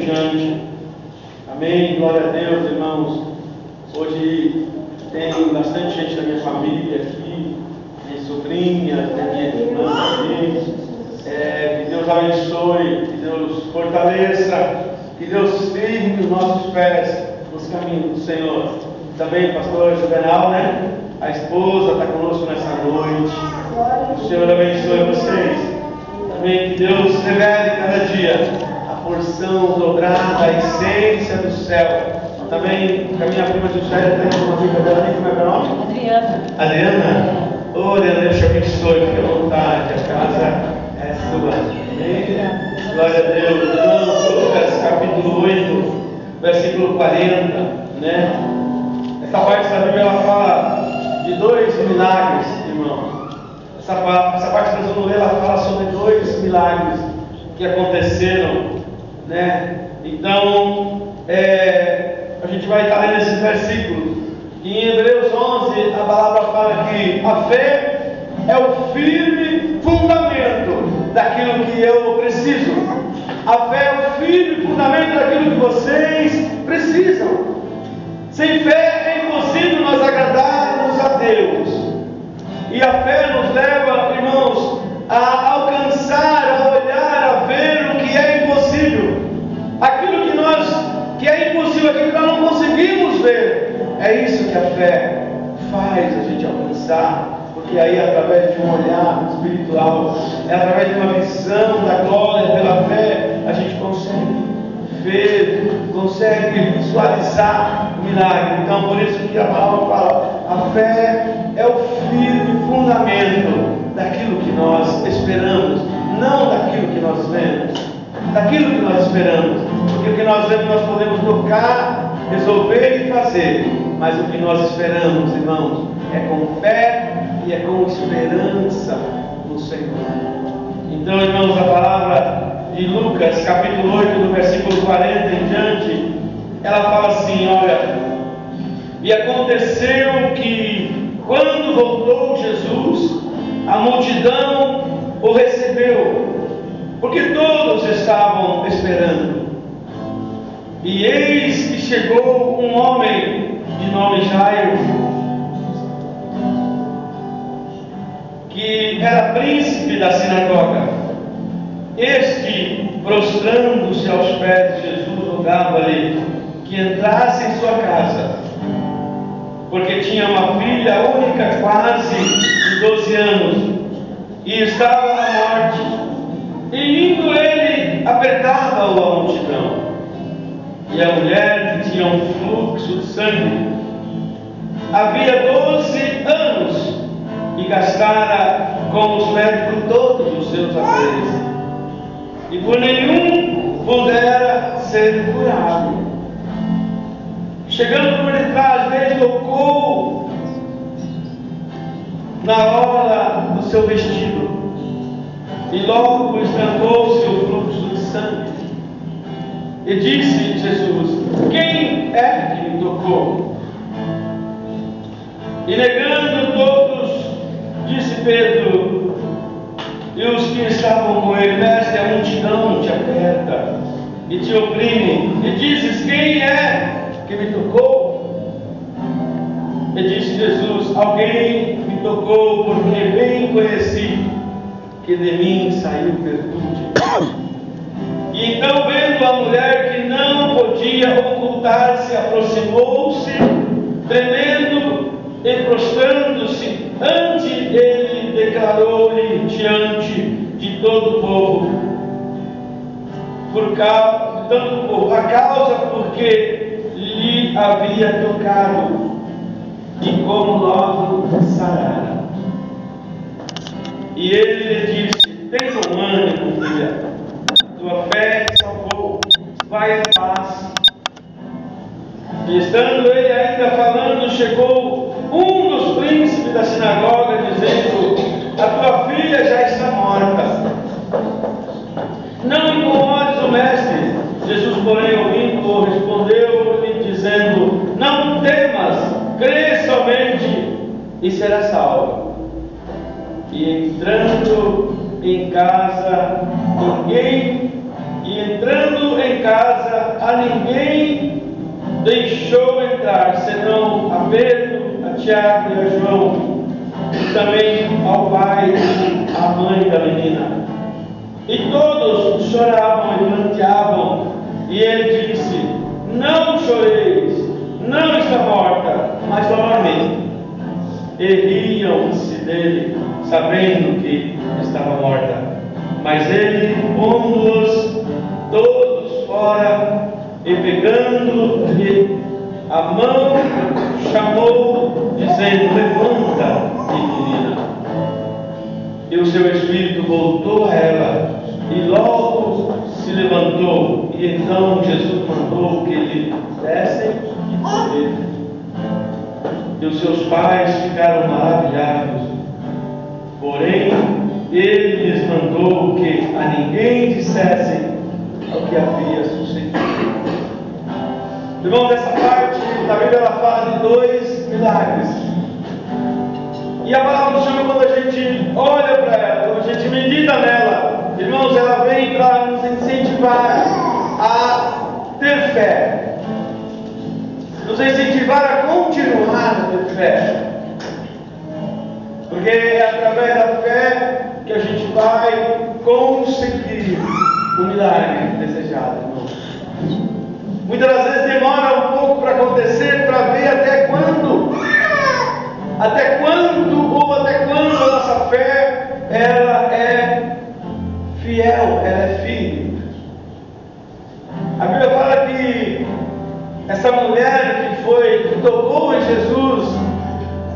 diante. Amém, glória a Deus, irmãos. Hoje tem bastante gente da minha família aqui, minha sobrinha, minha irmã também. Que Deus abençoe, que Deus fortaleça, que Deus firme os nossos pés nos caminhos do Senhor. Também o pastor Juvenal, né? A esposa está conosco nessa noite. O Senhor abençoe vocês. Também que Deus revele cada dia a porção dobrada, a essência do céu. Também com a minha prima Juscelia, tem uma amiga dela, como é o nome? Adriana. Ô, Adriana, Deus te abençoe, fique à vontade, a casa é sua. Amém? Glória a Deus. Irmãos, Lucas capítulo 8, versículo 40, né? Essa parte da Bíblia ela fala de dois milagres, irmão. Essa parte que nós vamos ler, ela fala sobre dois milagres que aconteceram, né? Então, a gente vai estar lendo esses versículos. E em Hebreus 11, a palavra fala que a fé é o firme fundamento daquilo que eu preciso. A fé é o firme fundamento daquilo que vocês precisam. Sem fé é impossível nós agradarmos a Deus. E a fé nos leva, irmãos, a alcançar, a olhar, a ver o que é impossível. Aquilo que é impossível, aquilo que nós não conseguimos ver. É isso que a fé faz a gente alcançar. Porque aí, através de um olhar espiritual, através de uma visão da glória pela fé, a gente consegue ver, consegue visualizar o milagre. Então, por isso que a palavra fala, a fé é o firme fundamento daquilo que nós esperamos, não daquilo que nós vemos, daquilo que nós esperamos. Porque o que nós vemos nós podemos tocar, resolver e fazer, mas o que nós esperamos, irmãos, é com fé e é com esperança no Senhor. Então, irmãos, a palavra de Lucas, capítulo 8, do versículo 40 em diante, ela fala assim, olha, e aconteceu que, quando voltou Jesus, a multidão o recebeu, porque todos estavam esperando. E eis que chegou um homem de nome Jairo, que era príncipe da sinagoga. Este, prostrando-se aos pés de Jesus, rogava-lhe que entrasse em sua casa, porque tinha uma filha única, quase de 12 anos, e estava à morte. E indo ele, apertava-o a multidão. E a mulher, que tinha um fluxo de sangue, havia 12 anos, e gastara com os médicos todos os seus haveres, e por nenhum pudera ser curado. Chegando por detrás dele, tocou na orla do seu vestido, e logo estancou-se o fluxo de sangue. E disse Jesus: quem é que me tocou? E negando todos, disse Pedro e os que estavam com ele: mestre, a multidão te aperta e te oprime, e dizes: quem é que me tocou? E disse Jesus: alguém me tocou, porque bem conheci que de mim saiu virtude. E então, vendo a mulher que não podia ocultar-se, aproximou-se, tremendo e prostrando-se ante ele, declarou-lhe diante de todo o povo, a causa porque lhe havia tocado e como logo sarara. E ele lhe disse: tem bom ânimo, filha, tua fé te salvou, vai em paz. E estando ele ainda falando, chegou um dos príncipes da sinagoga, dizendo: a tua filha já está morta, não incomodes o mestre. Jesus, porém, ouvindo-o, respondeu-lhe, dizendo: não temas, crê somente e será salvo. E entrando em casa, deixou entrar, senão a Pedro, a Tiago e a João, e também ao pai e à mãe da menina. E todos choravam e planteavam, e ele disse: não choreis, não está morta, mas dorme. E riam-se dele, sabendo que estava morta. Mas ele, pondo-os todos fora, e pegando-lhe a mão, chamou, dizendo: levanta, menina. E o seu espírito voltou a ela, e logo se levantou. E então Jesus mandou que lhe dessem de comer. E os seus pais ficaram maravilhados. Porém, ele lhes mandou que a ninguém dissessem o que havia sucedido. Irmãos, essa parte da Bíblia ela fala de 2 milagres. E a palavra do Senhor, quando a gente olha para ela, quando a gente medita nela, irmãos, ela vem para nos incentivar a ter fé, nos incentivar a continuar a ter fé, porque é através da fé que a gente vai conseguir o milagre desejado, irmãos. Muitas das vezes demora um pouco para acontecer, para ver até quando a nossa fé ela é fiel, ela é firme. A Bíblia fala que essa mulher que tocou em Jesus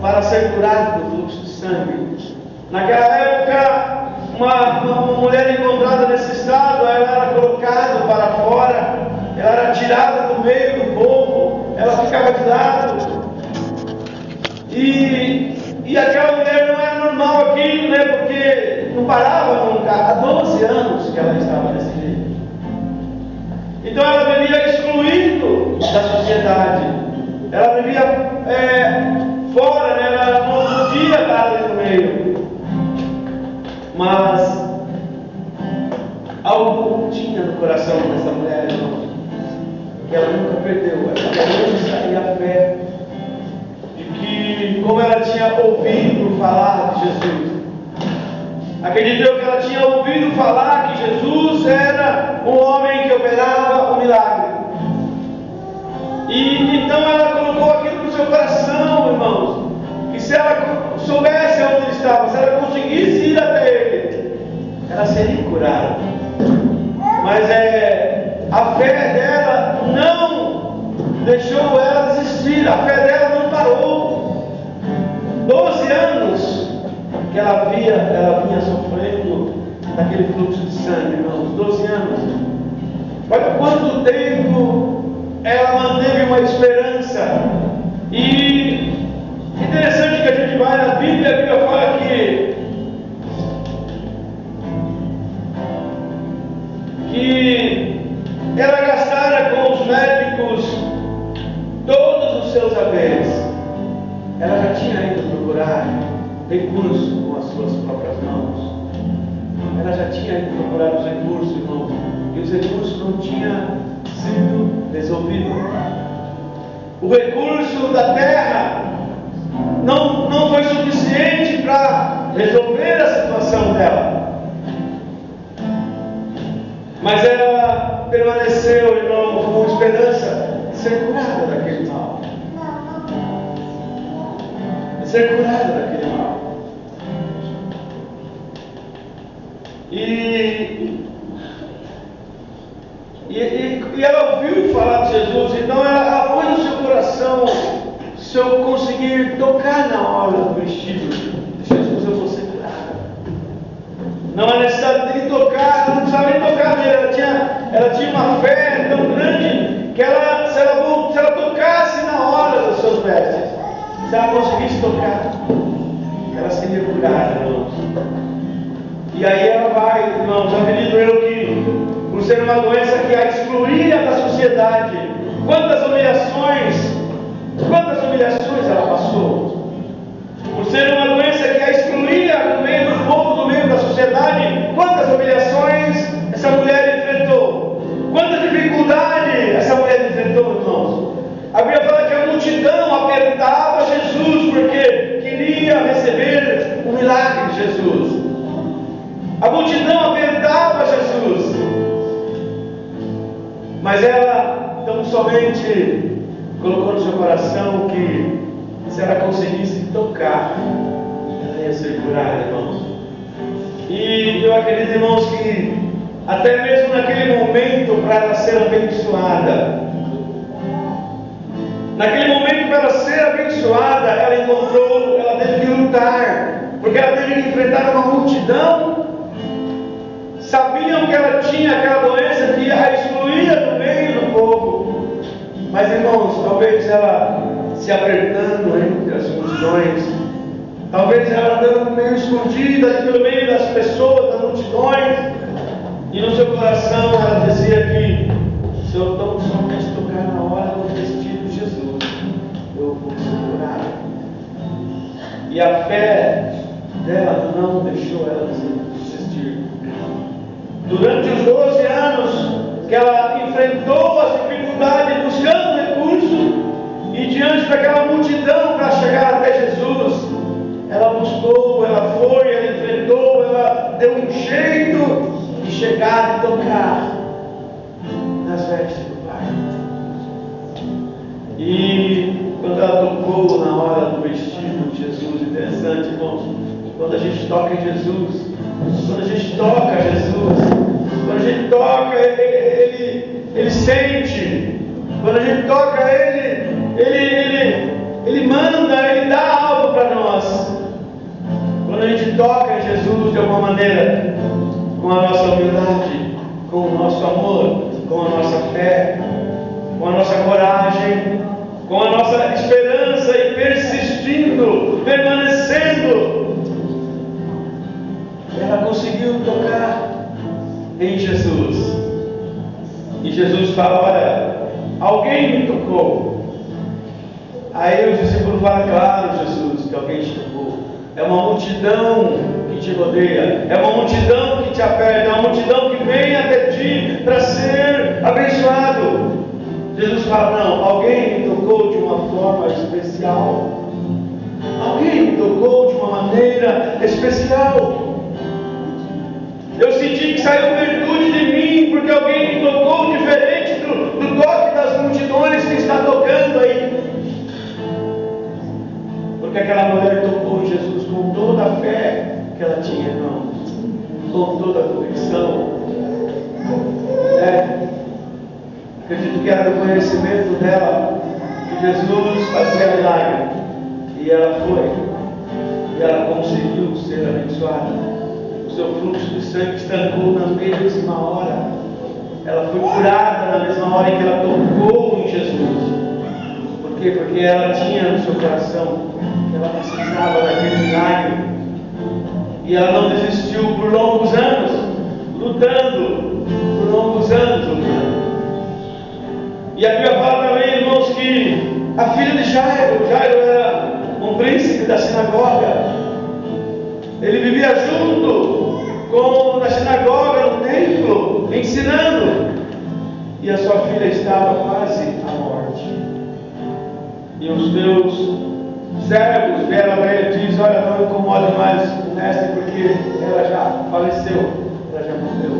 para ser curada do fluxo de sangue, naquela época uma mulher encontrada nesse estado, ela era colocada para fora, ela era tirada do meio do povo, ela ficava de lado. E aquela mulher não era normal aquilo, né? Porque não parava nunca. Há 12 anos que ela estava desse jeito. Então ela vivia excluído da sociedade. Ela vivia fora, né? Ela não podia estar ali no meio. Mas algo tinha no coração dessa mulher, irmão, que ela nunca perdeu. A esperança e a fé. Que, como ela tinha ouvido falar de Jesus, acreditou que ela tinha ouvido falar que Jesus era o homem que operava o milagre. E então ela colocou aquilo no seu coração, irmãos, que se ela soubesse onde ele estava, se ela conseguisse ir até ele, ela seria curada. Mas a fé dela não deixou ela desistir, a fé dela não parou. 12 anos que ela vinha sofrendo daquele fluxo de sangue, irmãos. 12 anos. Olha quanto tempo ela manteve uma esperança. E interessante que a gente vai na Bíblia, a Bíblia fala que ela gastara com os médicos todos os seus haveres. Ela já tinha ido procurar recursos com as suas próprias mãos. Ela já tinha ido procurar os recursos, irmãos, e os recursos não tinham sido resolvidos. O recurso da terra não foi suficiente para resolver a situação dela. Mas ela permaneceu, irmão, com esperança de ser curada daquele mal. De ser curada daquele mal. E ela ouviu falar de Jesus, então ela foi no seu coração, se eu conseguir tocar na hora do vestido de Jesus, eu vou ser curada. Não há necessidade de tocar, ela não precisava nem tocar nele, ela tinha uma fé tão grande que se ela tocasse na hora dos seus vestes, se ela conseguisse tocar, ela seria curada, irmãos. E aí ela vai, irmãos, acredito eu que por ser uma doença que a excluía da sociedade, quantas humilhações ela passou. Por ser uma doença que a excluía do meio do povo, do meio da sociedade, quantas humilhações essa mulher enfrentou, quanta dificuldade essa mulher enfrentou, irmãos. Jesus. A multidão apertava Jesus. Mas ela tão somente colocou no seu coração que se ela conseguisse tocar, ela ia ser curada, irmãos. E eu acredito, irmãos, que até mesmo naquele momento, para ela ser abençoada, naquele momento, para ela ser abençoada, ela teve que lutar, porque ela teve que enfrentar uma multidão. Sabiam que ela tinha aquela doença que a excluía do meio do povo. Mas, irmãos, talvez ela se apertando entre as multidões, talvez ela andando meio escondida pelo meio das pessoas, das multidões, e no seu coração ela dizia que se eu tão somente tocar na hora do vestido de Jesus, eu vou ser curada. E a fé dela não deixou ela desistir. Durante os 12 anos que ela enfrentou as dificuldades buscando recurso, e diante daquela multidão para chegar até Jesus, ela buscou, ela foi, ela enfrentou, ela deu um jeito de chegar e tocar nas vestes do Pai. E quando ela tocou na hora do vestido de Jesus, interessante, irmãos, quando a gente toca em Jesus, quando a gente toca Jesus, quando a gente toca, ele sente. Quando a gente toca Ele manda, Ele dá algo para nós. Quando a gente toca em Jesus de alguma maneira, com a nossa humildade, com o nosso amor, com a nossa fé, com a nossa coragem, com a nossa esperança e persistindo, permanecendo, ela conseguiu tocar em Jesus. E Jesus fala: olha, alguém me tocou. Aí os discípulos falam: claro, Jesus, que alguém te tocou. É uma multidão que te rodeia, é uma multidão que te aperta, é uma multidão que vem até ti para ser abençoado. Jesus fala: não, alguém me tocou de uma forma especial. Alguém me tocou de uma maneira especial. Eu senti que saiu virtude de mim, porque alguém me tocou diferente do toque das multidões que está tocando aí. Porque aquela mulher tocou Jesus com toda a fé que ela tinha, irmão, com toda a convicção. Acredito que era do conhecimento dela que Jesus fazia milagre. E ela foi. E ela conseguiu ser abençoada. O seu fluxo de sangue estancou na mesma hora. Ela foi curada na mesma hora em que ela tocou em Jesus. Por quê? Porque ela tinha no seu coração que ela precisava daquele milagre. E ela não desistiu por longos anos, lutando, por longos anos lutando. E a Bíblia fala também, irmãos, que a filha de Jairo era um príncipe da sinagoga. Ele vivia junto na sinagoga, no templo, ensinando. E a sua filha estava quase à morte. E os seus servos vieram para ele e dizem: olha, não incomode mais o mestre, porque ela já faleceu, ela já morreu.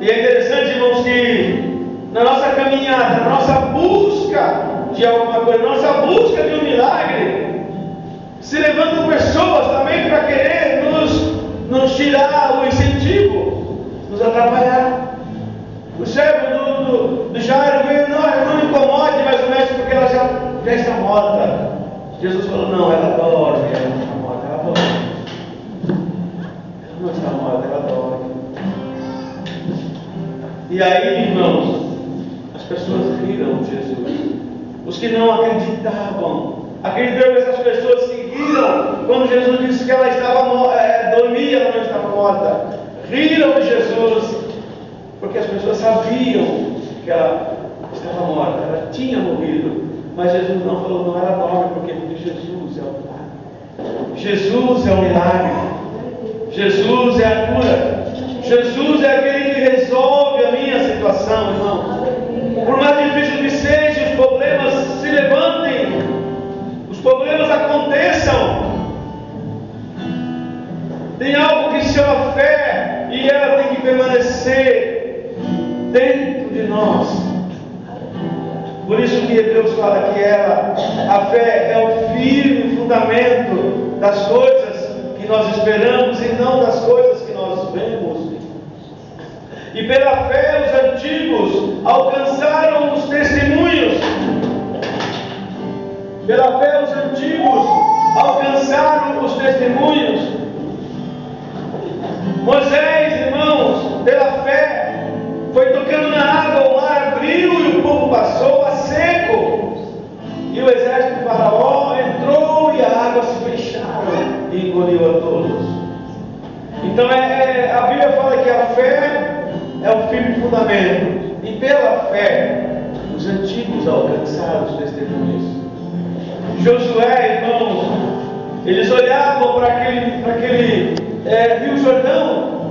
E é interessante, irmãos, que na nossa caminhada, na nossa busca de alguma coisa, na nossa busca de um milagre, se levantam pessoas também para querer nos tirar o incentivo, nos atrapalhar. O servo do Jairo veio: não me incomode mais o mestre, porque ela já está morta. Jesus falou: não, ela dorme, ela não está morta, ela dorme. Ela não está morta, ela dorme. E aí, irmãos, as pessoas riram de Jesus. Os que não acreditavam, acreditaram essas pessoas que riram quando Jesus disse que ela estava dormia, ela não estava morta. Riram de Jesus, porque as pessoas sabiam que ela estava morta, ela tinha morrido. Mas Jesus não falou: não, ela dorme, porque Jesus é o milagre. Jesus é o milagre. Jesus é a cura. Jesus é aquele que resolve a minha situação, irmão. Por mais difícil que seja, os problemas se levantem, os problemas aconteçam. Por isso que Hebreus fala que a fé é o firme fundamento das coisas que nós esperamos e não das coisas que nós vemos. E pela fé os antigos alcançaram os testemunhos. Pela fé os antigos alcançaram os testemunhos. Moisés, irmãos, pela fé, foi tocando na água, o mar abriu e o povo passou a seco. E o exército de Faraó entrou e a água se fecharam e engoliu a todos. Então a Bíblia fala que a fé é o firme fundamento. E pela fé, os antigos alcançaram os testemunhos. Josué, irmãos, eles olhavam para aquele Rio Jordão,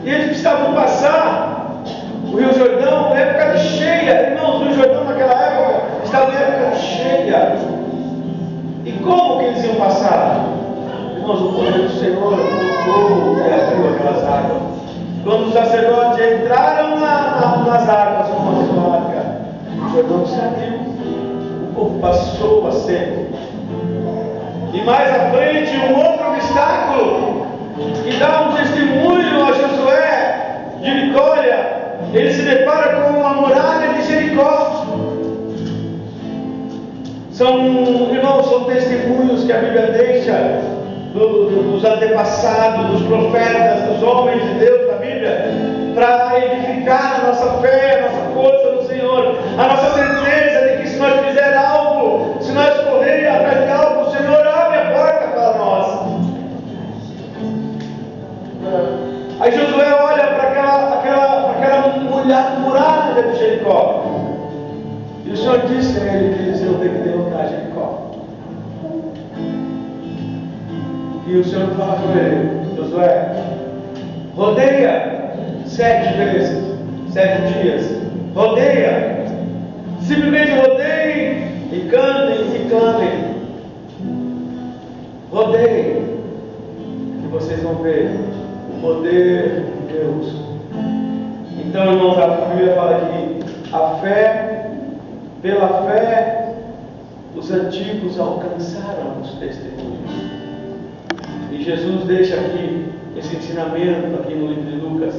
e eles precisavam passar o Rio Jordão na época de cheia. Irmãos, o Rio Jordão naquela época estava em época de cheia. E como que eles iam passar? Irmãos, o poder do Senhor tocou e abriu aquelas águas. Quando os sacerdotes entraram nas águas com a sua arca, o Jordão saiu, o povo passou a seco. E mais à frente, um outro obstáculo que dá um testemunho a Josué de vitória. Ele se depara com a muralha de Jericó. Irmãos, são testemunhos que a Bíblia deixa dos antepassados, dos profetas, dos homens de Deus da Bíblia, para edificar a nossa fé, a nossa força no Senhor, a nossa certeza de que se nós fizer algo, se nós correr atrás de algo, o Senhor abre a porta para nós. Aí Josué olha para aquela muralha de Jericó, e o Senhor disse a ele que eles iam ter que derrotar Jericó. E o Senhor fala com ele: Josué, rodeia 7 vezes, 7 dias, rodeia, simplesmente rodeiem e cantem e clamem, rodeiem, e vocês vão ver o poder de Deus. Então, irmãos, a Bíblia fala que a fé, pela fé, os antigos alcançaram os testemunhos. E Jesus deixa aqui esse ensinamento aqui no livro de Lucas.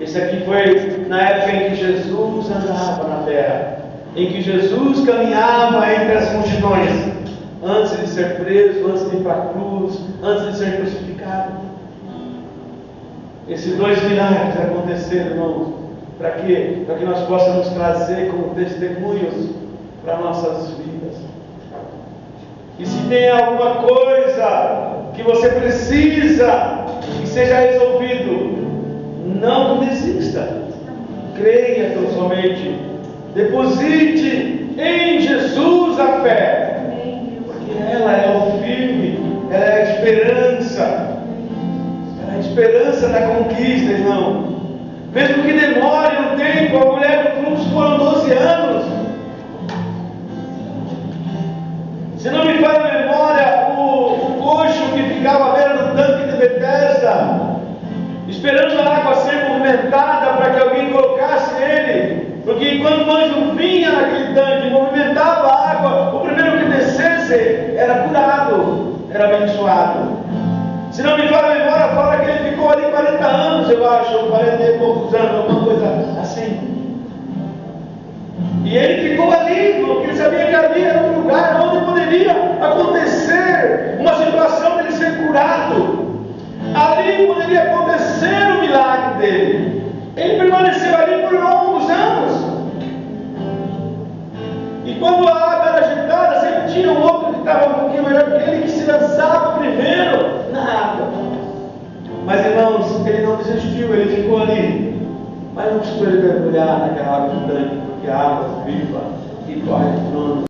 Esse aqui foi na época em que Jesus andava na terra, em que Jesus caminhava entre as multidões, antes de ser preso, antes de ir para a cruz, antes de ser crucificado. Esses 2 milagres aconteceram, irmãos, para quê? Para que nós possamos trazer como testemunhos para nossas vidas. E se tem alguma coisa que você precisa que seja resolvido, não desista. Creia tão somente. Deposite em Jesus a fé, porque ela é o firme, ela é a esperança. Ela é a esperança da conquista, irmão. Mesmo que demore um tempo, a mulher do fluxo foram 12 anos. Se não me falha a memória, o coxo que ficava à beira do tanque de Betesda, esperando a água ser movimentada para que alguém colocasse ele, porque quando o anjo vinha naquele tanque, movimentava a água, o primeiro que descesse era curado, era abençoado. Se não me falha a memória, fala que ele ficou ali 40 anos, eu acho, 40 e poucos anos, alguma coisa assim. E ele ficou ali, porque ele sabia que ali era um lugar onde poderia acontecer uma situação dele ser curado. Ali poderia acontecer o milagre dele. Ele permaneceu ali por longos anos. E quando a água era agitada, sempre tinha um outro que estava um pouquinho melhor que ele, que se lançava primeiro na água. Mas, irmãos, ele não desistiu, ele ficou ali. Mas não precisou ele mergulhar naquela água do tanque, porque a água viva e corre pronto.